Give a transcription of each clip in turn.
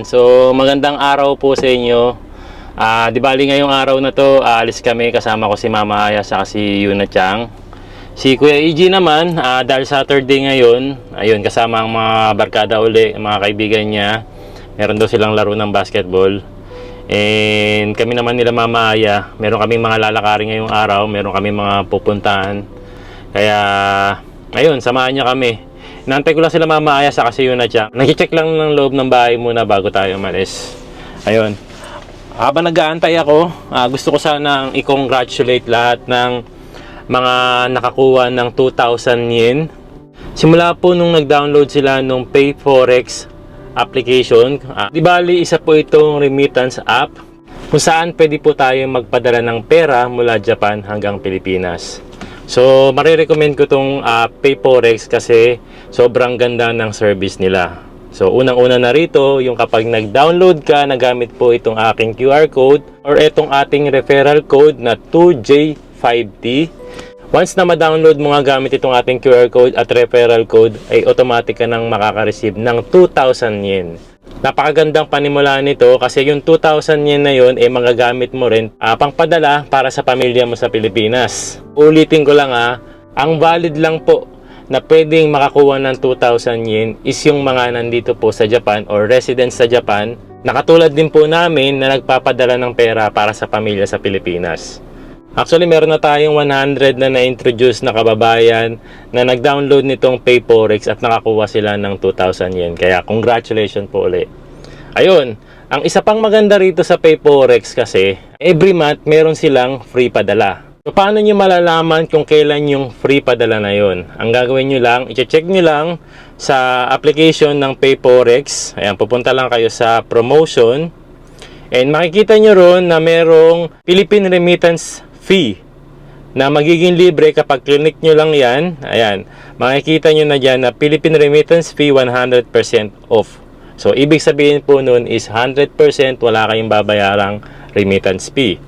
So magandang araw po sa inyo. Di bali ngayong araw na to, aalis kami kasama ko si Mama Aya at si Yuna Chang. Si Kuya EG naman, dahil Saturday ngayon, ayun, kasama ang mga barkada uli, mga kaibigan niya. Meron daw silang laro ng basketball. And kami naman nila Mama Aya, meron kaming mga lalakarin ngayong araw, meron kaming mga pupuntahan. Kaya ayun, samahan niya kami. Inaantay ko lang sila Mama Aya sa kasi yun na siya. Nag-check lang ng loob ng bahay muna bago tayo umalis. Ayun. Habang nag-aantay ako, gusto ko sanang i-congratulate lahat ng mga nakakuha ng 2,000 yen. Simula po nung nag-download sila nung PayForex application. Di bali, isa po itong remittance app kung saan pwede po tayo magpadala ng pera mula Japan hanggang Pilipinas. So, marirecommend ko itong PayForex kasi sobrang ganda ng service nila. So, unang-una na rito, yung kapag nag-download ka, nagamit po itong aking QR code or itong ating referral code na 2J5T. Once na ma-download mo nga gamit itong ating QR code at referral code, ay automatic ka nang makaka-receive ng 2,000 yen. Napakagandang panimula nito kasi yung 2,000 yen na yun ay magagamit mo rin pangpadala para sa pamilya mo sa Pilipinas. Ulitin ko lang ang valid lang po na pwedeng makakuha ng 2,000 yen is yung mga nandito po sa Japan or residents sa Japan na katulad din po namin na nagpapadala ng pera para sa pamilya sa Pilipinas. Actually, meron na tayong 100 na na-introduce na kababayan na nag-download nitong PayForex at nakakuha sila ng 2,000 yen. Kaya, congratulations po ulit. Ayun, ang isa pang maganda rito sa PayForex kasi, every month meron silang free padala. So, paano nyo malalaman kung kailan yung free padala na yon? Ang gagawin nyo lang, i-check nyo lang sa application ng PayForex. Ayan, pupunta lang kayo sa promotion. And makikita nyo ron na merong Philippine Remittance Fee na magiging libre kapag clinic nyo lang yan. Ayan, makikita nyo na dyan na Philippine Remittance Fee 100% off. So, ibig sabihin po nun is 100% wala kayong babayarang remittance fee.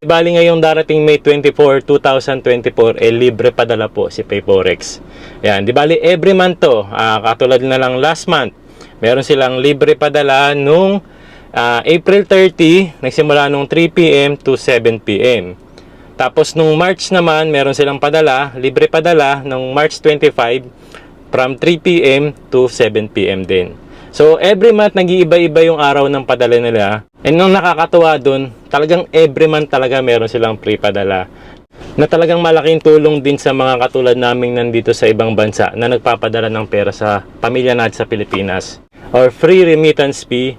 Bali ngayong darating May 24, 2024, libre padala po si PayForex. Ayan, di bali every month to. Katulad na lang last month, meron silang libre padala nung April 30, nagsimula nung 3 p.m. to 7 p.m. Tapos nung March naman, meron silang padala, libre padala nung March 25 from 3 p.m. to 7 p.m. din. So every month nag-iiba-iba yung araw ng padala nila. And nung nakakatuwa dun, talagang every month talaga meron silang free padala. Na talagang malaking tulong din sa mga katulad naming nandito sa ibang bansa na nagpapadala ng pera sa pamilya natin sa Pilipinas. Or free remittance fee.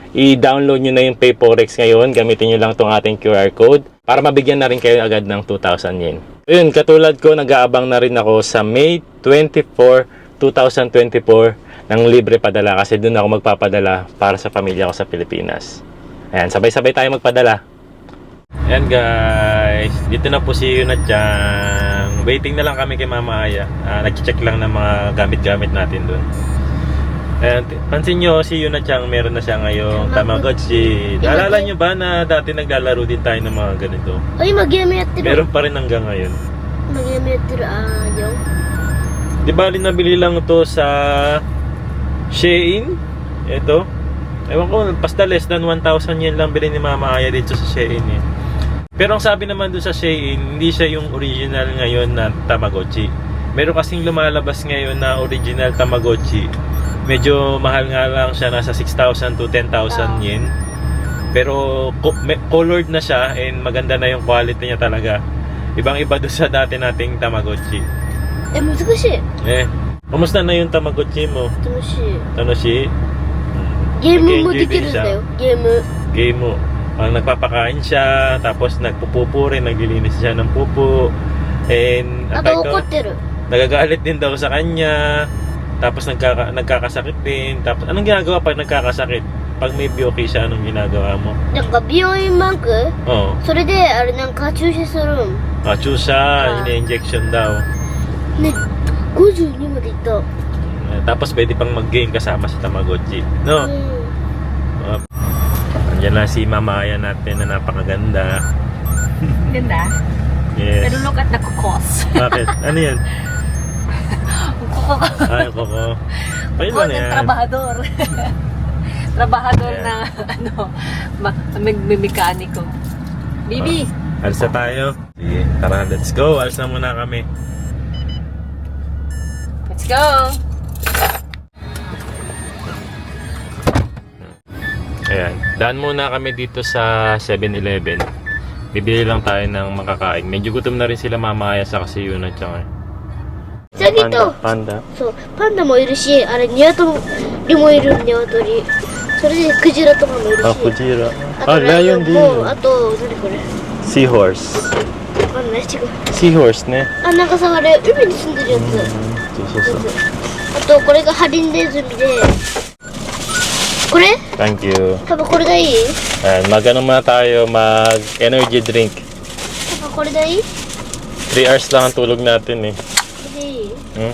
I-download nyo na yung PayForex ngayon. Gamitin nyo lang itong ating QR code para mabigyan na rin kayo agad ng 2,000 yen. Yun, katulad ko, nag-aabang na rin ako sa May 24, 2024 ng libre padala kasi doon ako magpapadala para sa pamilya ko sa Pilipinas. Ayan, sabay-sabay tayo magpadala. Ayan guys, dito na po si Yuna Chang. Waiting na lang kami kay Mama Aya. Nag-check lang ng mga gamit-gamit natin doon. And pansin nyo, si Yuna Chang meron na siya ngayong Tamagotchi. Naalala nyo ba na dati naglalaro din tayo ng mga ganito? Ay, mag-yamiyatiru. Meron pa rin hanggang ngayon. Mag-yamiyatiru, ayaw. Di ba nabili lang to sa Shein? Ito. Ewan ko, basta less than 1,000 yen lang bilhin ni Mama Aya dito sa Shein eh. Pero ang sabi naman doon sa Shein, hindi siya yung original ngayon na Tamagotchi. Meron kasing lumalabas ngayon na original Tamagotchi. Medyo mahal nga lang siya, nasa 6,000 to 10,000 yen. Pero colored na siya and maganda na yung quality niya talaga. Ibang-iba doon sa dati nating Tamagotchi. Musukushi. Kumusta na yung Tamagotchi mo? Tanoshi? Game mo dikiru dayo. Game mo. Ang nagpapakain siya, tapos nagpupupo rin, naglilinis siya ng pupo. And nagagalit din daw sa kanya. Tapos nagkakasakit din. Tapos anong ginagawa pag nagkakasakit? Pag may byoki siya, anong ginagawa mo? Naka-byoin manku? Oo. So, chusha suru. Chusha, ina-injection daw. 52 mo dito. Tapos pwede pang mag-game kasama sa Tamagotchi. No? Andiyan na si Mama Aya natin na napakaganda. Ganda? Yes. Pero look at the kukos. Bakit? Ano yan? Kuko. Ay, kuko. Ayun Kuko lang ng yan. trabahador. Trabahador Ayan. na, magmekaniko. Bibi! Alis na tayo. Sige, tara, let's go. Alis na muna kami. Let's go! Ayan. Daan muna kami dito sa 7-Eleven. Bibili lang tayo ng makakain. Medyo gutom na rin sila mamaya sa kasi yun at saka. Usagi to. Panda. そう、パンダもいるし、あれ、ニワトリもいる、ニワトリ。それで、クジラとかもいるし。 Ah, Kujira. あと、ライオンも、あと、何これ。 Seahorse. わかんない、違う。 Seahorse ne? あ、なんかさ、あれ、海に住んでるやつ。そう。あと、これがハリンネズミで。これ Thank you. 多分これがいい Ayan, mag-ano muna tayo, mag-energy drink. 多分これがいい 3 hours lang ang tulog natin eh. これでいい Hmm?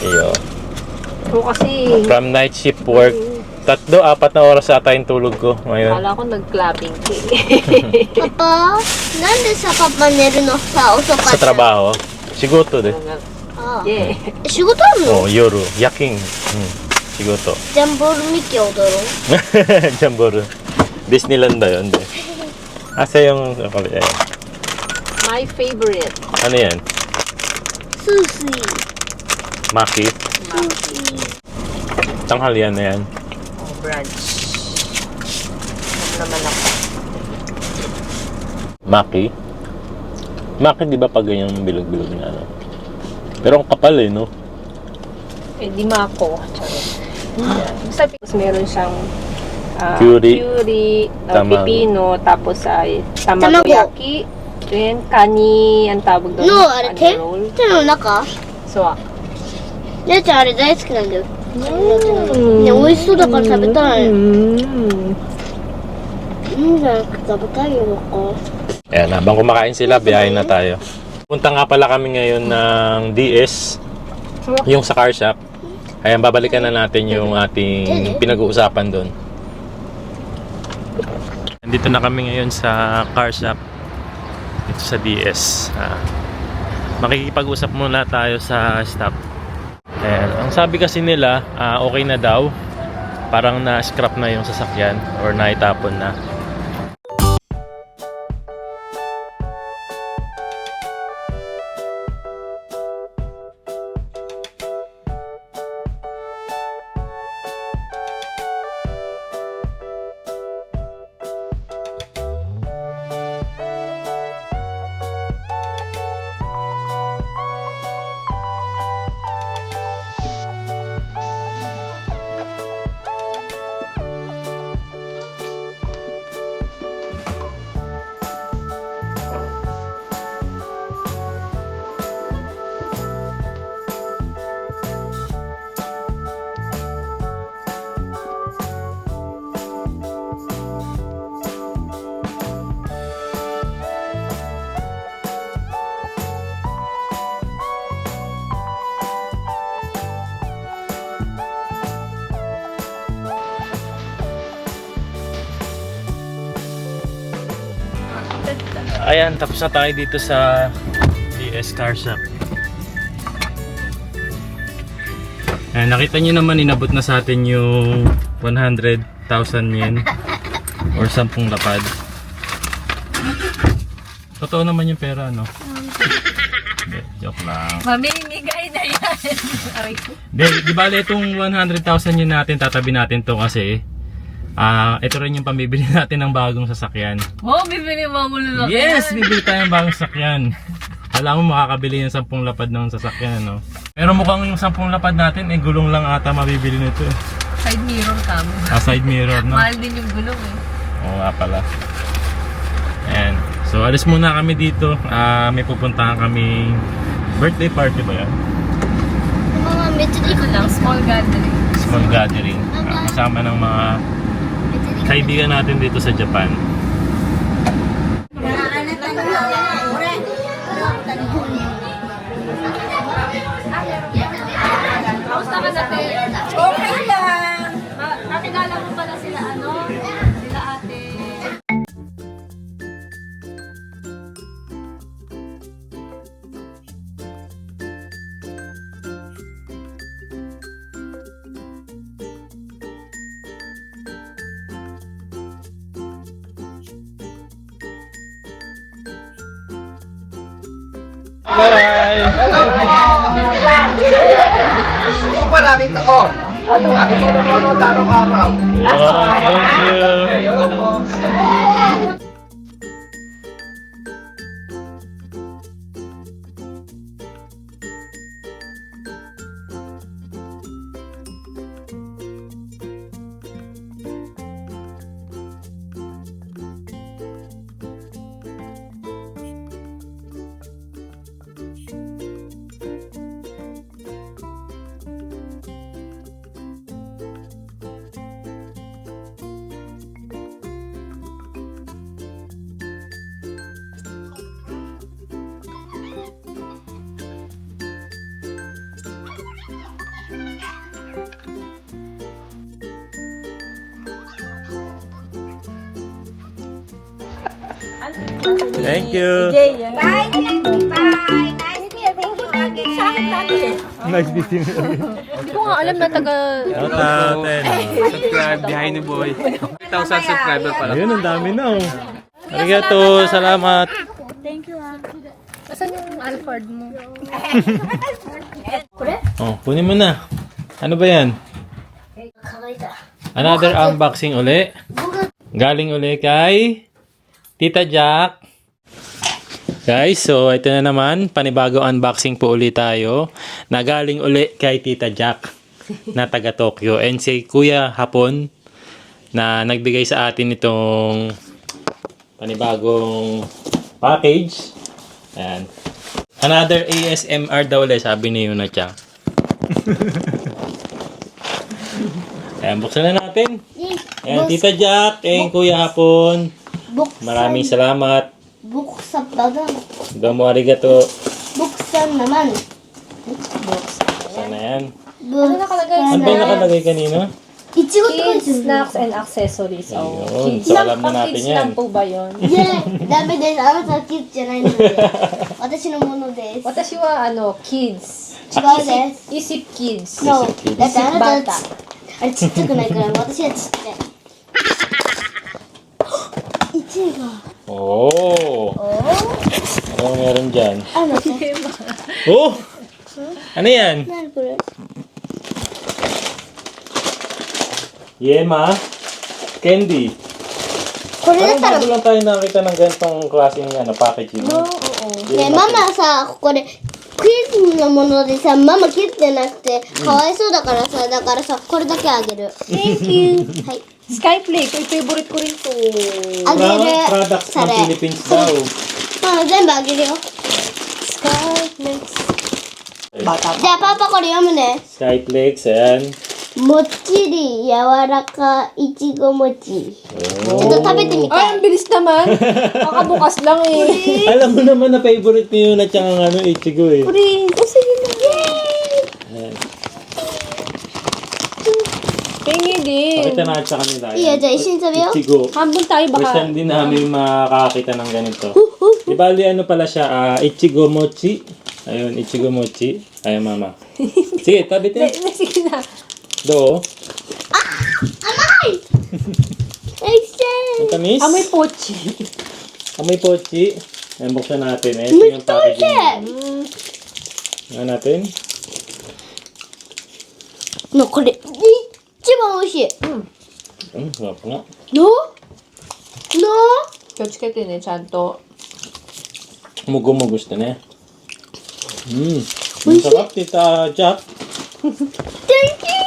Iyo. Oo kasi, From night shift work, 3-4 na oras ata yung tulog ko ngayon. kala ko nag-clubbing ka eh. パパなんでさパパ寝るのさ遅かった Sa trabaho, shigoto de. ああ Yeah. 仕事あるの Oh, yoru, yaking. Shigoto. ジャンボールミッキー踊ろう Jambor. Disneyland ba yun? Hindi. Asa yung... Ayan. My favorite. Ano yan? スースイ Maki? スースイ Tanghalian na yan. Oh, brunch. Ano naman ako. Maki? Maki di ba pag ganyang bilog-bilog na ano? Pero ang kapal eh, no? Eh, di mako. Basta meron siyang Curry. Tamago. pipino, tapos ay tamagoyaki, then kani, ang tawag doon. のあれ kani 手 roll. 手の中 So, 姉ちゃんあれ大好きなんだよね美味しそうだから食べたいじゃなくて食べたいよこ Ayan, habang kumakain sila, biyahe na tayo. Punta nga pala kami ngayon ng DS, yung sa car shop. Ayan, babalikan na natin yung ating pinag-uusapan doon. Nandito na kami ngayon sa car shop, dito sa DS. Makikipag-usap muna tayo sa staff. Ayan, ang sabi kasi nila, okay na daw. Parang na-scrap na yung sasakyan or naitapon na. Ayan, tapos na tayo dito sa DS Car Shop. Ayan, nakita nyo naman, inabot na sa atin yung 100,000 yen or 10 lapad. Totoo naman yung pera, no? Hindi, joke lang. mamimigay na yan. Aray ko. Di bale itong 100,000 yun natin, tatabi natin to kasi ito rin yung pamibili natin ng bagong sasakyan. Oh, bibili mo mo lang. Yes! Bibili tayo ng bagong sasakyan. Alam mo makakabili yung 10 lapad ng sasakyan, no? Pero mukhang yung 10 lapad natin, gulong lang ata mabibili nito eh. Side mirror kamo. Side mirror, no? Mahal din yung gulong eh. Oo nga pala. Ayan. So, alis muna kami dito. May pupuntahan kami birthday party ba yan? ママめっちゃでかい Lang, small gathering. Small gathering. Kasama ng mga kaibigan natin dito sa Japan. Kamusta ka dati? Okay lang. Nakilala mo pala sila sila ate. Bye! Maraming taon. Ako nanonood araw-araw. Thank you! Thank you! Bye! Bye! Nice meeting you. Sa akin natin. Nice meeting you. Hindi ko nga alam na taga... Subscribe, behind the boy. 1,000 subscriber pa lang. Ayun, ang dami na oh. Arigato, salamat. Asan yung Alfred mo? Oh, kunin mo na. Ano ba yan? 乾いた。 Another unboxing uli. Galing uli kay Tita Jack. Guys, so ito na naman. Panibago unboxing po uli tayo. Na galing uli kay Tita Jack na taga Tokyo. And si Kuya Hapon na nagbigay sa atin itong panibagong package. Ayan. Another ASMR daw ulit, sabi ni Yuna Chang. Ayan, buksan na natin. Ayan, Tita Jack, and Kuya Hapon. Maraming salamat. Buksan bagang. Domo arigato. Buksan naman. Buksan na yan. Ano nakalagay? Ano ba yung nakalagay kanina? いちごって書い Kids, てある。 snacks, and accessories. Oh, Ayun, kids. so alam na natin Kids yan. lang po ba yun? いや、ダメです。あなたはキッズじゃないので。私のものです。私は、kids. 違うです。 Isip kids. No。 Kids. だってあなたはバタあれちっちゃくないから、私はちっちゃい。1位が。 Oh! Ano meron dyan? あの、Oh! Ano yan? 何これ Yema? Candy. これだっ Parang たら bago lang tayo nakita ng ganitong klaseng packaging. Oo. ね、ママさ、これ、クイズのものでさ、ママ切ってなくて、かわいそうだからさ、だからさ、これだけあげる。Thank you. はい。 Skyflake, yung favorite ko rin to. あげる。 Products そ ng れ。 Philippines daw. ママ全部あげるよ。 Skyflakes. じゃあパパこれ読むね。 Skyflakes, ayan. もっちり柔らかいちご餅。ちょっと食べてみ Ay, た ang い。 bilis naman. Kakabukas lang eh. Alam mo naman na favorite ni Yuna Chang ang Ichigo eh. これ、おすぎな。 Ayan. Tingi din. Pakita na sa kanila. いいよ、じゃあ一緒に食べよう。 Ichigo. Hambon tayo First baka. time din namin makakita ng ganito. Di bali ano pala siya, Ichigo Mochi. Ayun, Ichigo Mochi. Ayun, mama. Sige, tabi tayo. Sige na. Do. 甘いおいしい Ang tamis. Amoy pochi. Amoy pochi. Ayan, buksan natin. Ito yung packaging. Ayan natin. もうこれ、一番おいしい。 Sarap nga. No? No? Coach ka din eh, chanto. Mugo mo gusto na. Ang sarap, Tita Jack. Thank you!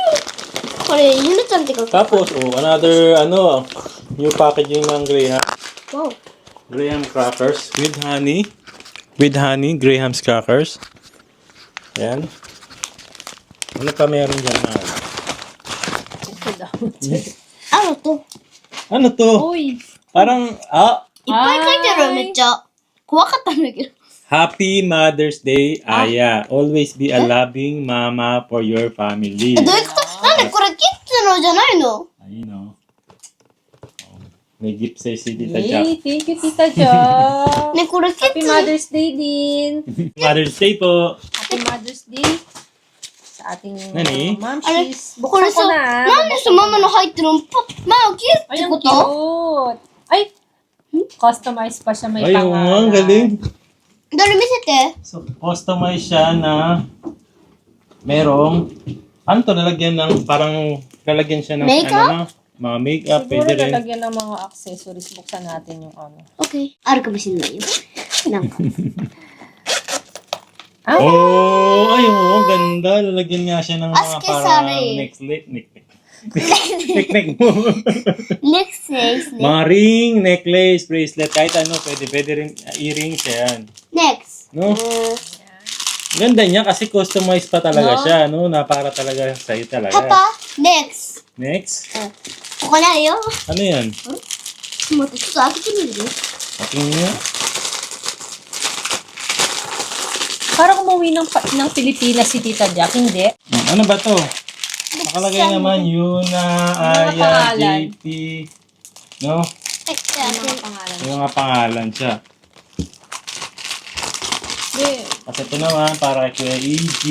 これ、ゆなちゃんって書く。 Tapos, another, new packaging ng Graham. Wow. Graham crackers with honey. With honey, Graham's crackers. Ayan. Ano pa meron dyan? Ano to? Ano to? Uy. Parang, いっぱい書いてあるめっちゃ。怖かったんだけど。 Happy Mother's Day, Aya. Always be a loving mama for your family. どういうことなんでこれキッズのじゃないの Ayun o. May gift sa'yo si Tita Jack. Yay, thank you, Tita Jack. ね、これキッ Happy ズ Mother's Day din. Mother's Day po. Happy Mother's Day sa ating Nani? momshies. これさ、なんでさ、ママの入ってるのママキッズっ Ay, て ang こと cute. Ay, customize pa siya may Ay, oo nga, ang pangalan. galing. どれ見せて。 So, customize siya na merong, ano to, lalagyan ng, parang, lalagyan siya ng, Makeup? mga makeup, Siguro pwede rin. lalagyan ng mga accessories. Buksan natin yung ano. Okay. あるかもしれないよ。なんか。 Oh, ay, oo, ganda. Lalagyan nga siya ng mga Accessory. parang necklace. Necklace mo. Next says Mga ring, necklace, bracelet, kahit ano, pwede rin earrings yan. next. No? Ganda niya kasi customized pa talaga siya, no? Na para talaga sa'yo talaga. Papa, next. Next, ここないよ。 ano yan? 待って、ちょっと開けてみるね。Ating niya? Parang umuwi ng Pilipinas si Tita Jack, hindi? Ano ba to? Nakalagay naman Yuna, Aya, pangalan? JP, no? Ay, kaya Pangalan. Yung mga pangalan siya. At ito naman, para kay Kuya EG.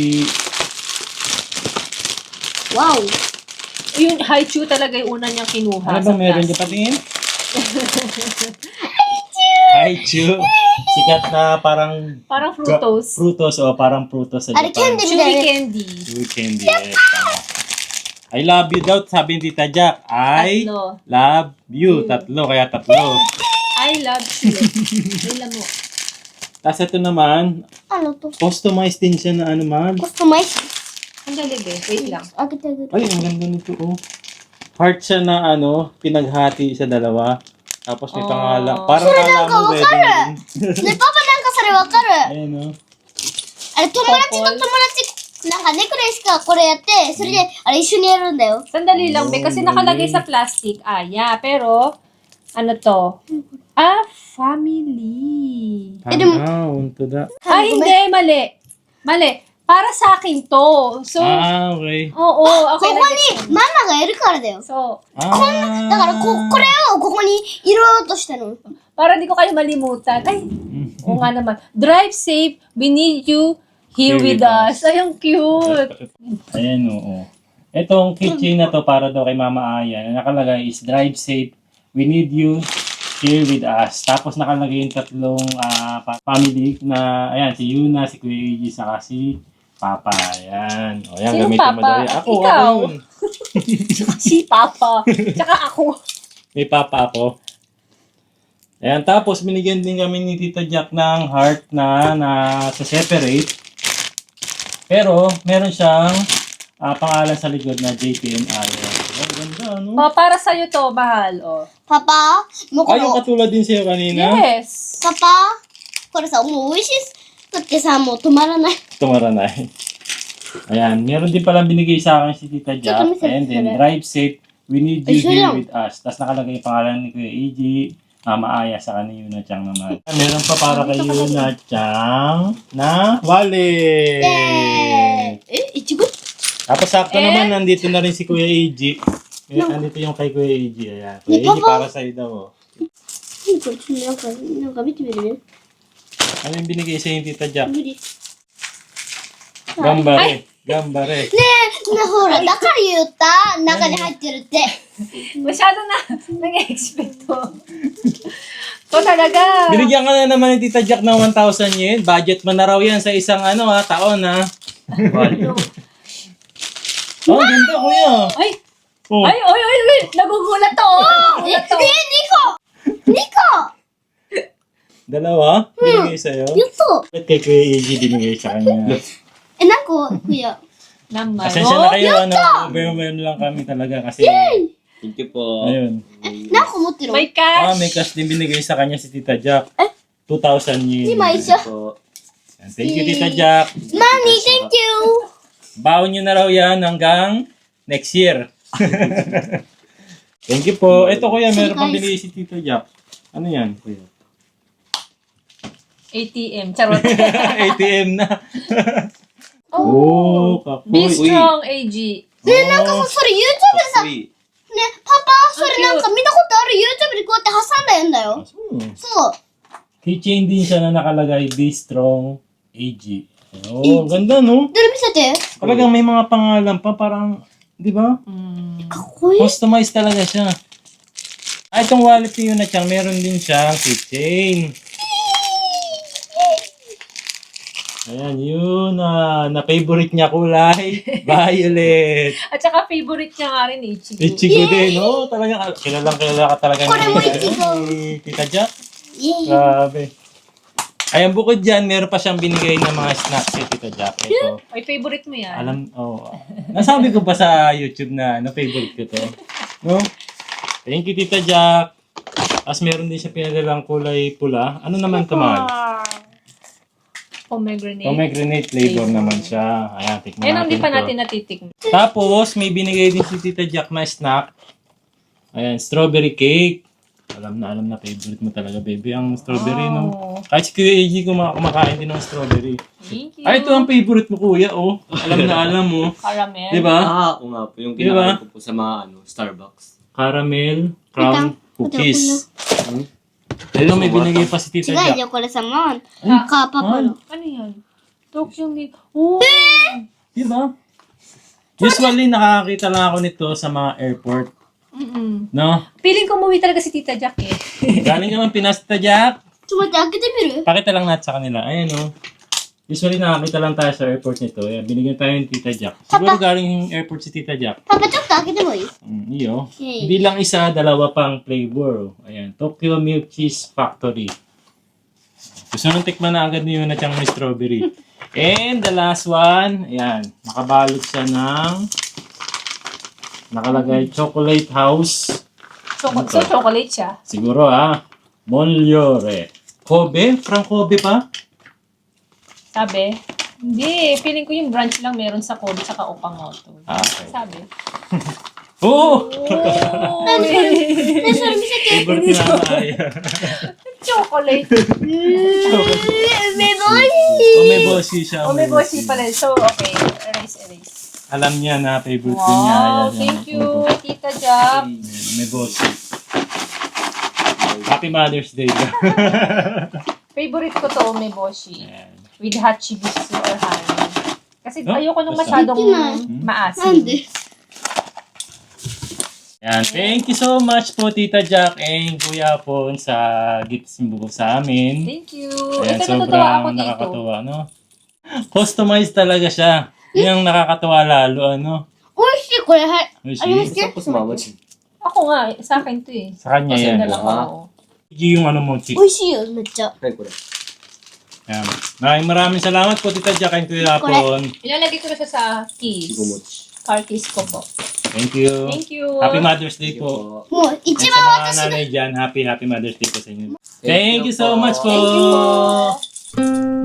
wow. Yung Haichu talaga yung una niyang kinuha. Ano ba sa meron plastic. dyan patingin? Haichu! Sikat na parang Parang frutos. frutos o parang frutos sa あれ、キャン Japan. ディーみ Chewy たいな。 candy. Chewy candy. Yes, tama. I love you daw, sabi ni Tita Jack. I Tatlo. love you. Tatlo, kaya tatlo. I love you. Alam mo. Tapos ito naman, あのと、 customized din siya na ano man. コストマイス。 Ang galing eh. Wait lang. 開けてあげる。 Ay, ang ganda nito, oh. Heart siya na ano, pinaghati sa dalawa. Tapos may pangalan. Parang kala mo wedding ring. ね、パパなんかそれわかる。 Ayun, oh. あれ、友達と友達、なんかネックレスかこれやって、それで、あれ一緒にやるんだよ。 Sandali lang, be. Kasi nakalagay sa plastic. Pero, ano to? Family. Down to the... Hindi. Mali. Para sa akin to. So, okay. oo. こ Okay こにママがいるからだよ。 So, だからこれをここに入れようとしたの。 para di ko kayo malimutan. Ay, oo nga naman. Drive safe. We need you here with us. Ay, ang cute. Ayan, oo. Itong keychain na to para daw kay Mama Aya. Nakalagay is drive safe. We need you here with us. Tapos nakalagay yung tatlong family na, ayan, si Yuna, si Kuya Eiji, saka si Papa. Ayan. O, yan, Sino gamitin mo Papa? daw yan. Ako Ikaw? yun. Si Papa. Tsaka ako. May Papa ako. Ayan, tapos binigyan din kami ni Tita Jack ng heart na sa separate. Pero, meron siyang pangalan sa likod na JPN Aya. Ang ganda, ano? Para sa'yo to, mahal. Oh. パパ、もうこ Ay, yung の、 katulad din sa'yo kanina. Yes. パパ、これさ、もう美味しくってさ、もう止まらない。 Tumaranay. Ayan, meron din palang binigay sa akin si Tita Jack. Ito, And then, drive safe. We need Ay, you siya here lang. with us. Tapos nakalagay yung pangalan ni Kuya Eiji, Mama Aya, sa kanina Yuna Chang naman. Meron pa para kay Yuna Chang na wallet. え、いちご Tapos sakto naman, nandito na rin si Kuya Eiji. Nandito yung kay Kuya Eiji. Ayan. Kuya Ni Eiji, Papa. para sa'yo daw. Oh. これちょっとなんか見てみるね。 Ano yung binigay sa'yo yung Tita Jack? 無理。ねGambare. Gambare. ほら、だから言った中に入ってるって。 Masyado na nag-expect to. To talaga. Binigyan ka na naman ni Tita Jack ng 1,000 yen. Budget mo na raw yan sa isang taon ha. Oh, ganda kuya. Ay, Oh. ay. Nagugulat to. Nagugulat to. ニコ Dalawa? Binigay sa'yo? 言っと Ba't kay Kuya Eiji binigay sa kanya? え、何個いや。 Naman. Pasensya na kayo, overwhelmed lang kami talaga kasi, Thank you po. ayun. 何個持ってるの May cash. May cash din binigay sa kanya si Tita Jack. 2,000 yen. 今一緒。 Po. Thank you, Tita Jack. Mommy, thank you! Baon nyo na raw yan hanggang next year. Thank you po. Ito kuya, meron pang binigay si Tita Jack. Ano yan, kuya? ATM. Charot. ATM na. Oh, Be kapoy. strong, AG. ね、なんかさ、それ YouTube でさ、ね、 Uy. パパ、それなんか見たことある YouTube でこうやって挟んだやんだよ。 そう。 Keychain din siya na nakalagay, Be Strong AG. Oh, ganda no? どれ見せて。 Talagang may mga pangalan pa, parang, di ba? かっこいい。 Customized talaga siya. Itong wallet ni Yuna Chang, meron din siyang keychain. Ayan, yun. Na-favorite niya kulay. Violet. At saka favorite niya nga rin, Ichigo. Ichigo din. Oh, talagang kilala ka talaga mo Ichigo. ni Tita Jack. Yay! Grabe. Ayan, bukod dyan, meron pa siyang binigay na mga snacks si Tita Jack. Ito. Ay, favorite mo yan. Nasabi ko pa sa YouTube na favorite ko to. No? Thank you, Tita Jack. Tapos meron din siya pinadalang kulay pula. Ano naman ito, Mahal? Pomegranate. Pomegranate flavor naman siya. Ayan, tikman Ayun, natin hindi pa to. natin natitikman. Tapos, may binigay din si Tita Jack na snack. Ayan, strawberry cake. Alam na favorite mo talaga, baby, ang strawberry, no? Kahit si Kuya AG kumakain din ng strawberry. Thank you. Ay, ito ang favorite mo, Kuya, oh. Alam mo. Caramel. Di ba? Oo nga po. Yung Di ba? kinakain ko po sa mga Starbucks. Caramel, crown, cookies. Pero may binigay pa si Tita 違う Jack. よこれさもんカーパパの Ano yan? Tokyo Milk. Oh! Di ba? Usually, nakakita lang ako nito sa mga airport. No? Feeling ko umuwi talaga si Tita Jack eh. Galing naman Pinas, Tita Jack. ちょっと待って開けてみる Pakita lang natin sa kanila. Ayan, oh. Usually, nakakita lang tayo sa airport nito. Ayan, binigyan tayo ni Tita Jack. Siguro galing yung airport si Tita Jack. パパちょっと開けてもいい Iyo. Okay. Hindi lang isa, dalawa pang flavor. Ayan, Tokyo Milk Cheese Factory. Gusto nang tikman na agad ni Yuna Chang may strawberry. And the last one, ayan, nakabalot siya ng nakalagay Chocolate House. So chocolate siya. Siguro Monliore. Kobe? From Kobe pa? Sabi? Hindi. Feeling ko yung branch lang meron sa Kobe tsaka Okamoto. Okay. Sabi? Oh! Oh! Favorite ni Mama Aya. Chocolate. めぼい Omeboshi siya. Omeboshi pala. So, okay. Erase. Alam niya na favorite ko niya. Wow. Ayan, Thank ayan. you, Tita Jack. Omeboshi. Happy Mother's Day. Favorite ko to, Omeboshi. Ayan. With hachibisu or honey. Kasi Oh, ayoko nung basta. masyadong Hindi maasim. Yan. Thank you so much po, Tita Jack and Kuya Pon sa gifts mo sa amin. Thank you. Ayan, Ito natutuwa ako sobrang dito. nakakatuwa, no? Customized talaga siya. Yan ang nakakatuwa lalo, ano? おいしいこれはい Yoshi, Tapos mama siya. Ako nga, sa akin to eh. sa kanya Kasi yan. dala ko. Yung ano mo, Chi. 美味しいよめっちゃ Try ko rin. Yan. Maraming salamat po, Tita Jack and Kuya Pon. Ilalagay ko na siya sa keys. Sigumochi. Car keys ko po. Thank you. Thank you. Happy Mother's Day po. もう一 And 番 sa mga nanay dyan, happy Mother's Day po sa inyo. Thank you so much po. Thank you po.